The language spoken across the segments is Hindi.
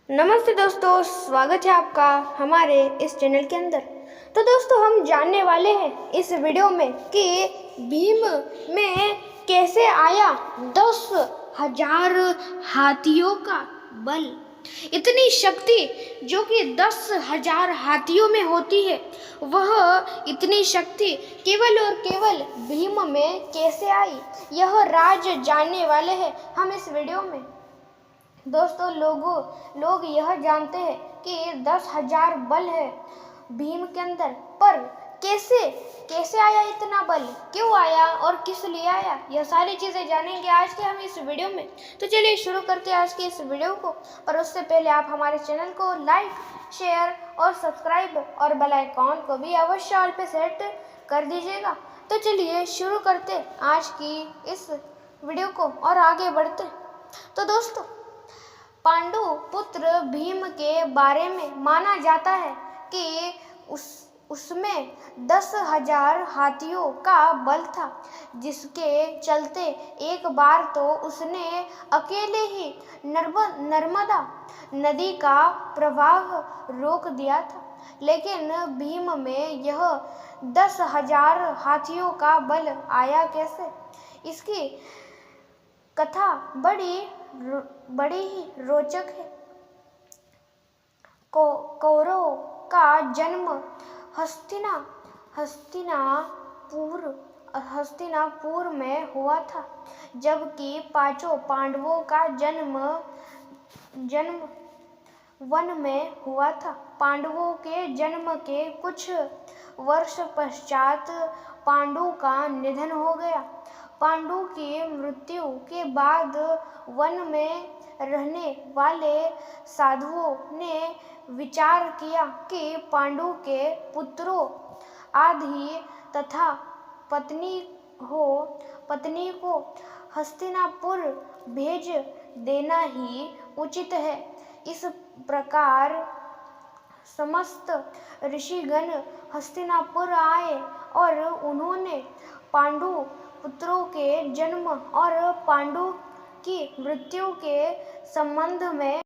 नमस्ते दोस्तों, स्वागत है आपका हमारे इस चैनल के अंदर। तो दोस्तों, हम जानने वाले हैं इस वीडियो में कि भीम में कैसे आया 10,000 हाथियों का बल। इतनी शक्ति जो कि 10,000 हाथियों में होती है, वह इतनी शक्ति केवल और केवल भीम में कैसे आई, यह राज जानने वाले हैं हम इस वीडियो में। दोस्तों, लोग यह जानते हैं कि 10,000 बल है भीम के अंदर, पर कैसे आया इतना बल, क्यों आया और किस लिए आया, यह सारी चीज़ें जानेंगे आज के हम इस वीडियो में। तो चलिए शुरू करते हैं आज के इस वीडियो को। पर उससे पहले आप हमारे चैनल को लाइक, शेयर और सब्सक्राइब और बेल आइकॉन को भी अवश्य ऑल पे सेट कर दीजिएगा। तो चलिए शुरू करते आज की इस वीडियो को और आगे बढ़ते। तो दोस्तों, पांडु पुत्र भीम के बारे में माना जाता है कि उसमें 10,000 हाथियों का बल था, जिसके चलते एक बार तो उसने अकेले ही नर्मदा नदी का प्रवाह रोक दिया था। लेकिन भीम में यह 10,000 हाथियों का बल आया कैसे, इसकी कथा बड़ी ही रोचक है। कौरवों का जन्म हस्तिनापुर में हुआ था, जबकि पांचों पांडवों का जन्म वन में हुआ था। पांडवों के जन्म के कुछ वर्ष पश्चात पांडु का निधन हो गया। पांडु की मृत्यु के बाद वन में रहने वाले साधुओं ने विचार किया कि पांडु के पुत्रों आदि तथा पत्नी को हस्तिनापुर भेज देना ही उचित है। इस प्रकार समस्त ऋषिगण हस्तिनापुर आए और उन्होंने पांडु पुत्रों के जन्म और पांडु की मृत्यु के संबंध में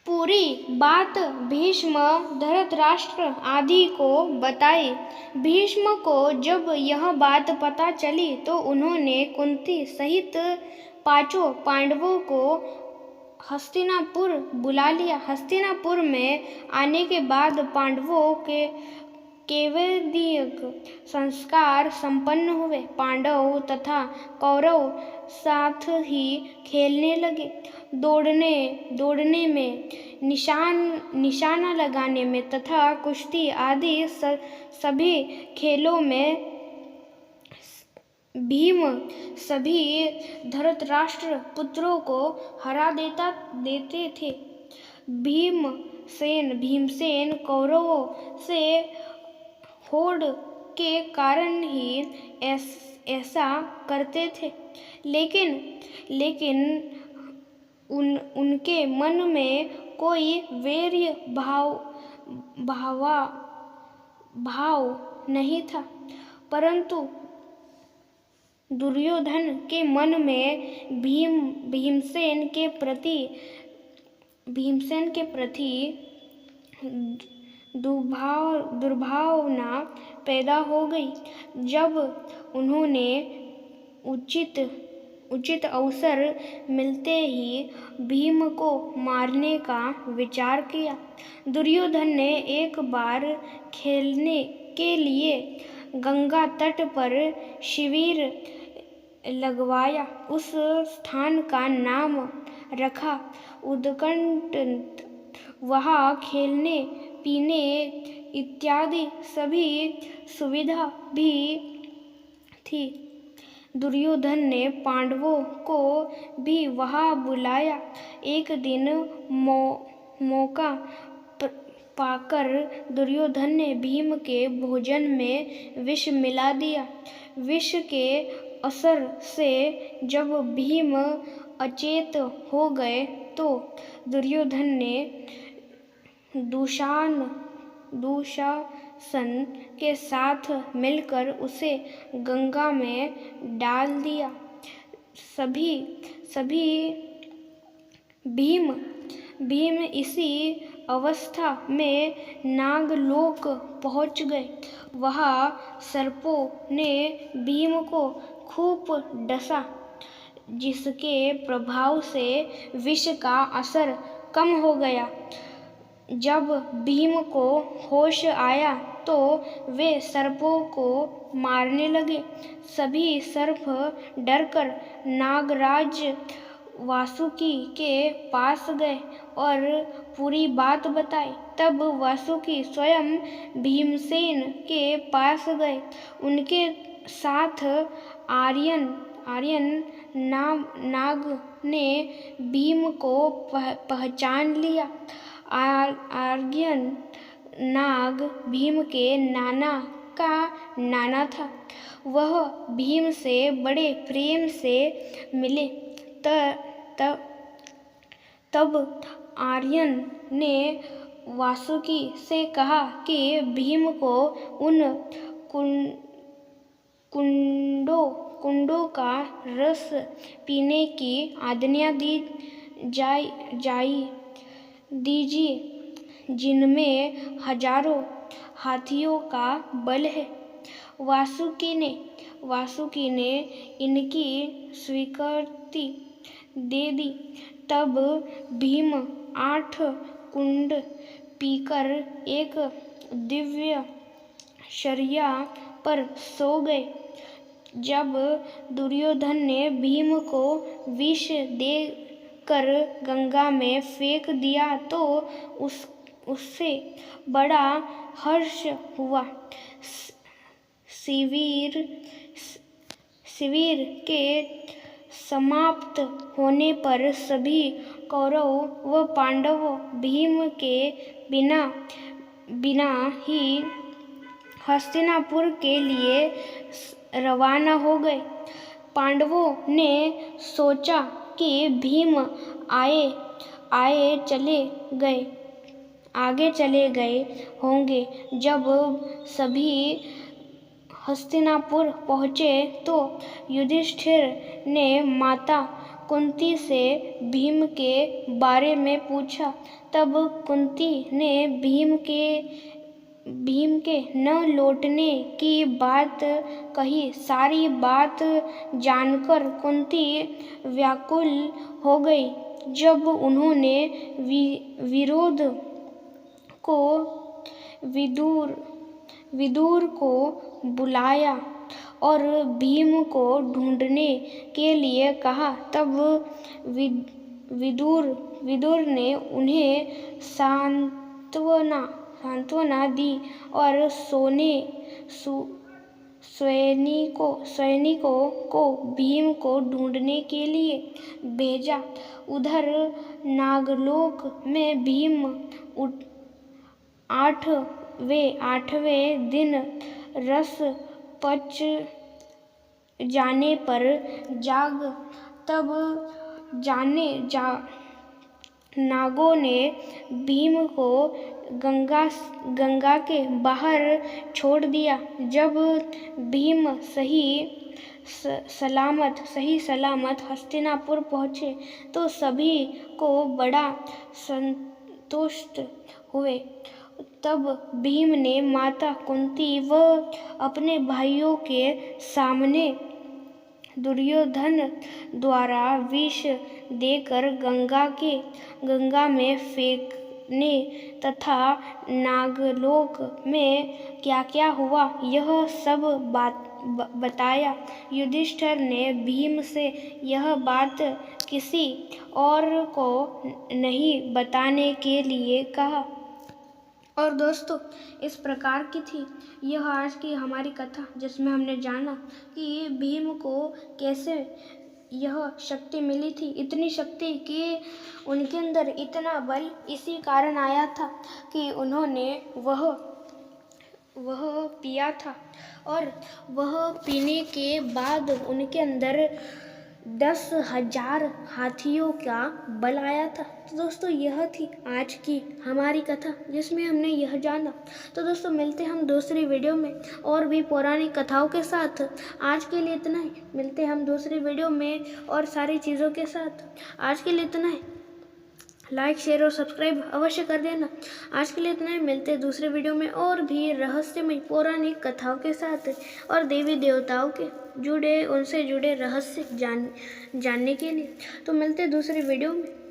पूरी बात भीष्म, धृतराष्ट्र आदि को बताई। भीष्म को जब यह बात पता चली तो उन्होंने कुंती सहित पांचों पांडवों को हस्तिनापुर बुला लिया। हस्तिनापुर में आने के बाद पांडवों के कैवदिक संस्कार संपन्न हुए। पांडव तथा कौरव साथ ही खेलने लगे। दौड़ने में, निशाना लगाने में तथा कुश्ती आदि सभी खेलों में भीम सभी धृतराष्ट्र पुत्रों को हरा देते थे। भीमसेन कौरवों से होड़ के कारण ही ऐसा करते थे, लेकिन उनके मन में कोई वैर भाव नहीं था। परंतु दुर्योधन के मन में भीमसेन के प्रति दुर्भावना पैदा हो गई। जब उन्होंने उचित अवसर मिलते ही भीम को मारने का विचार किया। दुर्योधन ने एक बार खेलने के लिए गंगा तट पर शिविर लगवाया। उस स्थान का नाम रखा उदकंठ। वहाँ खेलने, पीने इत्यादि सभी सुविधा भी थी। दुर्योधन ने पांडवों को भी वहाँ बुलाया। एक दिन मौका पाकर दुर्योधन ने भीम के भोजन में विष मिला दिया। विष के असर से जब भीम अचेत हो गए तो दुर्योधन ने दुशासन के साथ मिलकर उसे गंगा में डाल दिया। सभी भीम भीम इसी अवस्था में नागलोक पहुंच गए। वहाँ सर्पों ने भीम को खूब डसा, जिसके प्रभाव से विष का असर कम हो गया। जब भीम को होश आया तो वे सर्पों को मारने लगे। सभी सर्प डरकर नागराज वासुकी के पास गए और पूरी बात बताई। तब वासुकी स्वयं भीमसेन के पास गए। उनके साथ आर्यन नाग ने भीम को पहचान लिया। आर्यन नाग भीम के नाना का नाना था। वह भीम से बड़े प्रेम से मिले। तब आर्यन ने वासुकी से कहा कि भीम को उन कुंडों का रस पीने की आज्ञा दीजिए, जिनमें हजारों हाथियों का बल है। वासुकी ने इनकी स्वीकृति दे दी। तब भीम 8 कुंड पीकर एक दिव्य शैया पर सो गए। जब दुर्योधन ने भीम को विष देकर गंगा में फेंक दिया तो उससे बड़ा हर्ष हुआ। शिविर के समाप्त होने पर सभी कौरव व पांडव भीम के बिना ही हस्तिनापुर के लिए रवाना हो गए। पांडवों ने सोचा कि भीम आगे चले गए होंगे। जब सभी हस्तिनापुर पहुँचे तो युधिष्ठिर ने माता कुंती से भीम के बारे में पूछा। तब कुंती ने भीम के न लौटने की बात कही। सारी बात जानकर कुंती व्याकुल हो गई। जब उन्होंने विदुर को बुलाया और भीम को ढूंढने के लिए कहा, तब विदुर ने उन्हें सांत्वना दी और सैनिकों को भीम को ढूंढने के लिए भेजा। उधर नागलोक में भीम 8वें दिन रस पच जाने पर तब नागों ने भीम को गंगा के बाहर छोड़ दिया। जब भीम सही सलामत हस्तिनापुर पहुँचे तो सभी को बड़ा संतुष्ट हुए। तब भीम ने माता कुंती व अपने भाइयों के सामने दुर्योधन द्वारा विष देकर गंगा में फेंकने तथा नागलोक में क्या क्या हुआ यह सब बताया। युधिष्ठिर ने भीम से यह बात किसी और को नहीं बताने के लिए कहा। और दोस्तों, इस प्रकार की थी यह आज की हमारी कथा, जिसमें हमने जाना कि भीम को कैसे यह शक्ति मिली थी। इतनी शक्ति कि उनके अंदर इतना बल इसी कारण आया था कि उन्होंने वह पिया था और वह पीने के बाद उनके अंदर 10,000 हाथियों का बल आया था। तो दोस्तों, यह थी आज की हमारी कथा, जिसमें हमने यह जाना। तो दोस्तों, मिलते हम दूसरी वीडियो में और भी पौराणिक कथाओं के साथ। आज के लिए इतना ही। मिलते हम दूसरी वीडियो में और सारी चीज़ों के साथ। आज के लिए इतना ही। लाइक शेयर और सब्सक्राइब अवश्य कर देना। आज के लिए इतना ही, मिलते हैं दूसरे वीडियो में और भी रहस्यमय पौराणिक कथाओं के साथ और देवी देवताओं के उनसे जुड़े रहस्य जानने के लिए। तो मिलते हैं दूसरे वीडियो में।